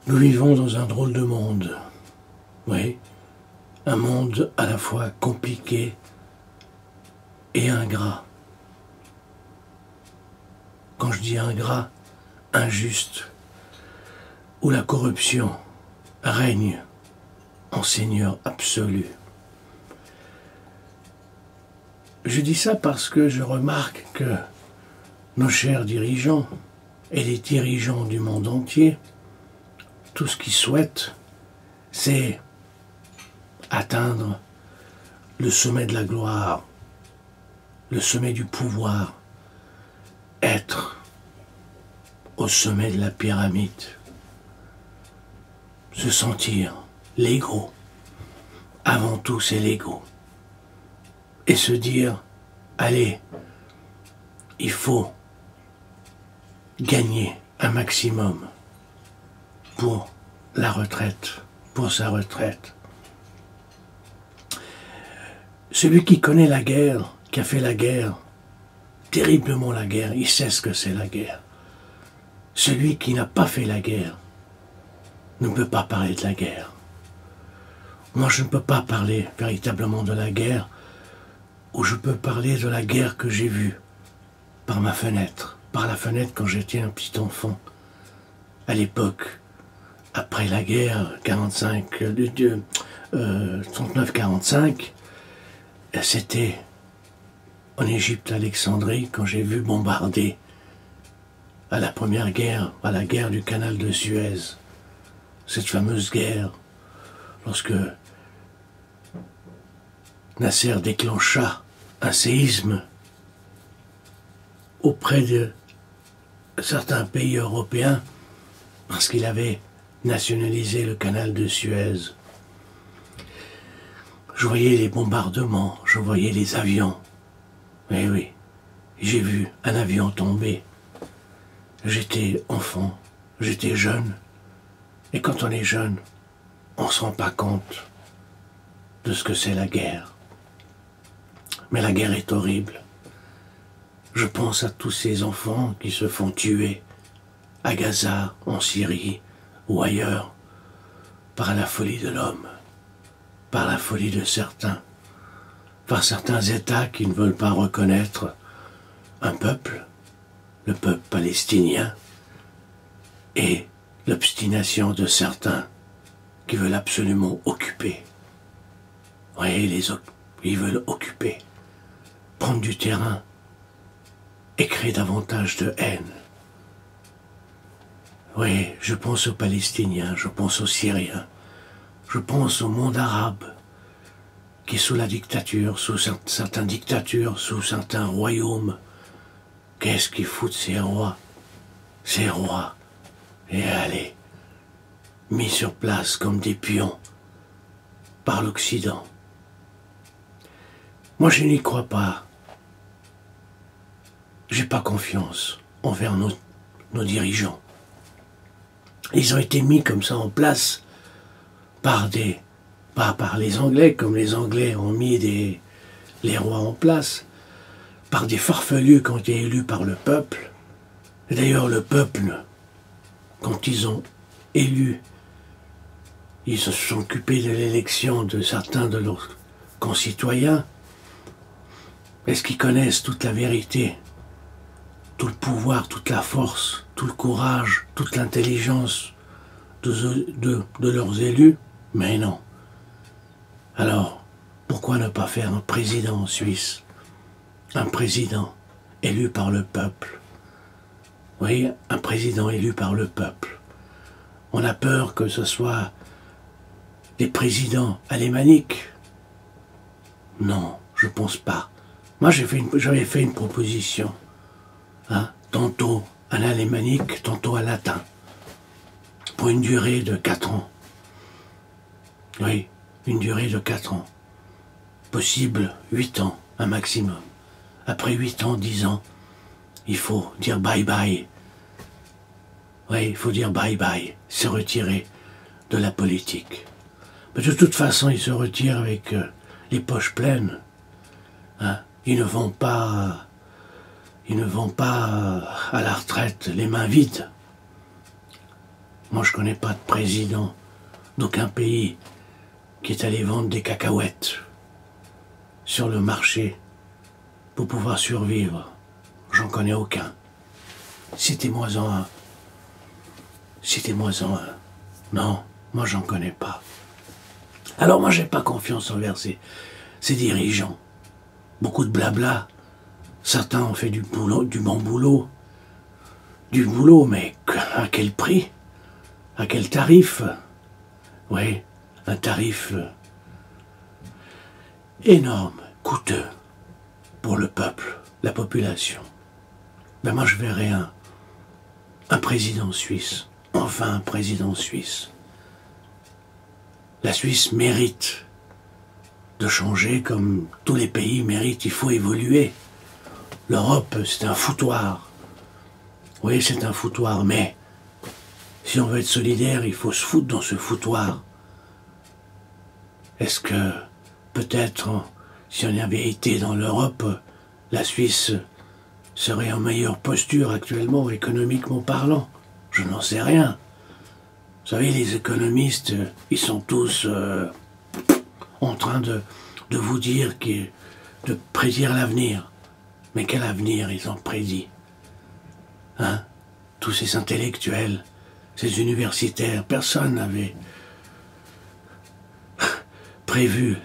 Nous vivons dans un drôle de monde, oui, un monde à la fois compliqué et ingrat. Quand je dis ingrat, injuste, où la corruption règne en seigneur absolu. Je dis ça parce que je remarque que nos chers dirigeants et les dirigeants du monde entier, tout ce qu'ils souhaitent, c'est atteindre le sommet de la gloire, le sommet du pouvoir, être au sommet de la pyramide, se sentir l'ego. Avant tout, c'est l'ego. Et se dire, allez, il faut gagner un maximum pour la retraite, pour sa retraite. Celui qui connaît la guerre, qui a fait la guerre, terriblement la guerre, il sait ce que c'est la guerre. Celui qui n'a pas fait la guerre ne peut pas parler de la guerre. Moi, je ne peux pas parler véritablement de la guerre, ou je peux parler de la guerre que j'ai vue par ma fenêtre, par la fenêtre quand j'étais un petit enfant. À l'époque, après la guerre 39-45, c'était en Égypte, Alexandrie, quand j'ai vu bombarder à la première guerre, à la guerre du canal de Suez, cette fameuse guerre, lorsque Nasser déclencha un séisme auprès de certains pays européens parce qu'il avait nationalisé le canal de Suez. Je voyais les bombardements, je voyais les avions. Eh oui, j'ai vu un avion tomber. J'étais enfant, j'étais jeune. Et quand on est jeune, on ne se rend pas compte de ce que c'est la guerre. Mais la guerre est horrible. Je pense à tous ces enfants qui se font tuer à Gaza, en Syrie ou ailleurs, par la folie de l'homme, par la folie de certains, par certains États qui ne veulent pas reconnaître un peuple, le peuple palestinien, et l'obstination de certains qui veulent absolument occuper. Oui, ils veulent occuper, prendre du terrain et créer davantage de haine. Oui, je pense aux Palestiniens, je pense aux Syriens, je pense au monde arabe qui est sous la dictature, sous certaines dictatures, sous certains royaumes. Qu'est-ce qu'ils foutent ces rois? Ces rois, et allez, mis sur place comme des pions par l'Occident. Moi, je n'y crois pas. J'ai pas confiance envers nos dirigeants. Ils ont été mis comme ça en place pas par les Anglais, comme les Anglais ont mis les rois en place, par des farfelus qui ont été élus par le peuple. Et d'ailleurs, le peuple, quand ils ont élu, ils se sont occupés de l'élection de certains de leurs concitoyens. Est-ce qu'ils connaissent toute la vérité, tout le pouvoir, toute la force, tout le courage, toute l'intelligence de leurs élus? Mais non. Alors, pourquoi ne pas faire un président en Suisse? Un président élu par le peuple. Oui, un président élu par le peuple. On a peur que ce soit des présidents alémaniques. Non, je pense pas. Moi, j'avais fait une proposition. Hein, tantôt un alémanique, tantôt un latin. Pour une durée de 4 ans. Oui, une durée de 4 ans. Possible 8 ans, un maximum. Après 8 ans, 10 ans, il faut dire bye-bye. Oui, il faut dire bye-bye, se retirer de la politique. Mais de toute façon, ils se retirent avec les poches pleines. Hein, ils ne vont pas à la retraite les mains vides. Moi, je connais pas de président d'aucun pays qui est allé vendre des cacahuètes sur le marché pour pouvoir survivre. J'en connais aucun. Citez-moi-en un. Citez-moi-en un. Non, moi j'en connais pas. Alors moi j'ai pas confiance envers ces dirigeants. Beaucoup de blabla. Certains ont fait du boulot, du bon boulot. Du boulot, mais à quel prix? À quel tarif? Oui, un tarif énorme, coûteux pour le peuple, la population. Ben moi je verrais un président suisse, enfin un président suisse. La Suisse mérite de changer comme tous les pays méritent, il faut évoluer. L'Europe, c'est un foutoir. Oui, c'est un foutoir, mais si on veut être solidaire, il faut se foutre dans ce foutoir. Est-ce que, peut-être, si on avait été dans l'Europe, la Suisse serait en meilleure posture actuellement, économiquement parlant? Je n'en sais rien. Vous savez, les économistes, ils sont tous en train de vous dire de prédire l'avenir. Mais quel avenir ils ont prédit? Hein? Tous ces intellectuels, ces universitaires, personne n'avait prévu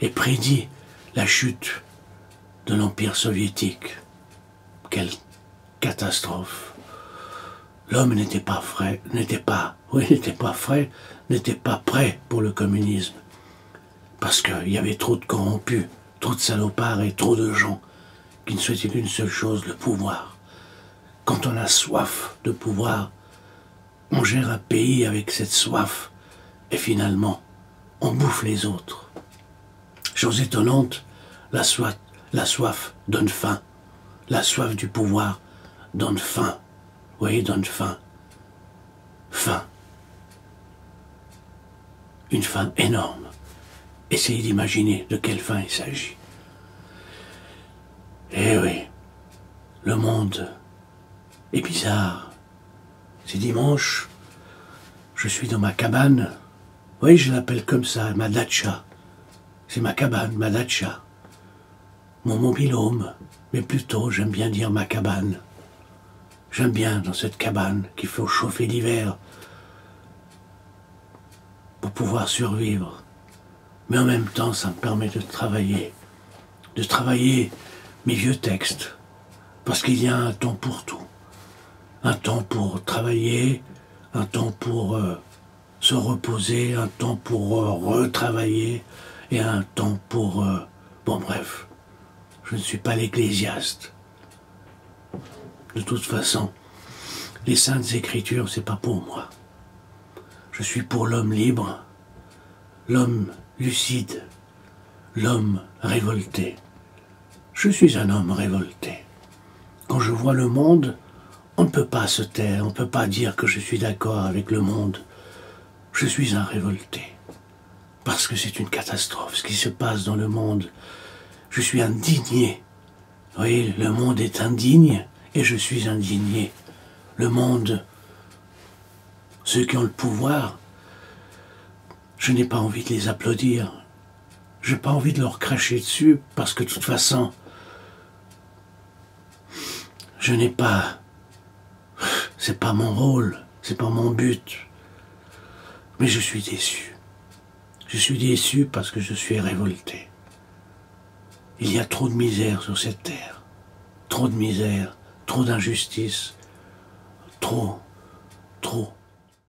et prédit la chute de l'Empire soviétique. Quelle catastrophe! L'homme n'était pas prêt pour le communisme. Parce qu'il y avait trop de corrompus, trop de salopards et trop de gens qui ne souhaitaient qu'une seule chose, le pouvoir. Quand on a soif de pouvoir, on gère un pays avec cette soif et finalement, on bouffe les autres. Chose étonnante, la soif donne faim. La soif du pouvoir donne faim. Vous voyez, donne faim. Faim. Une faim énorme. Essayez d'imaginer de quelle faim il s'agit. Eh oui, le monde est bizarre. C'est dimanche, je suis dans ma cabane. Oui, je l'appelle comme ça, ma datcha. C'est ma cabane, ma datcha. Mon mobil-home, mais plutôt j'aime bien dire ma cabane. J'aime bien dans cette cabane qu'il faut chauffer l'hiver pour pouvoir survivre. Mais en même temps, ça me permet de travailler mes vieux textes. Parce qu'il y a un temps pour tout. Un temps pour travailler, un temps pour se reposer, un temps pour retravailler, et un temps pour... bon bref, je ne suis pas l'ecclésiaste. De toute façon, les saintes écritures, c'est pas pour moi. Je suis pour l'homme libre, l'homme lucide, l'homme révolté. Je suis un homme révolté. Quand je vois le monde, on ne peut pas se taire, on ne peut pas dire que je suis d'accord avec le monde. Je suis un révolté. Parce que c'est une catastrophe, ce qui se passe dans le monde. Je suis indigné. Vous voyez, le monde est indigne et je suis indigné. Le monde, ceux qui ont le pouvoir, je n'ai pas envie de les applaudir. Je n'ai pas envie de leur cracher dessus parce que de toute façon, je n'ai pas... C'est pas mon rôle, c'est pas mon but. Mais je suis déçu. Je suis déçu parce que je suis révolté. Il y a trop de misère sur cette terre. Trop de misère, trop d'injustice. Trop.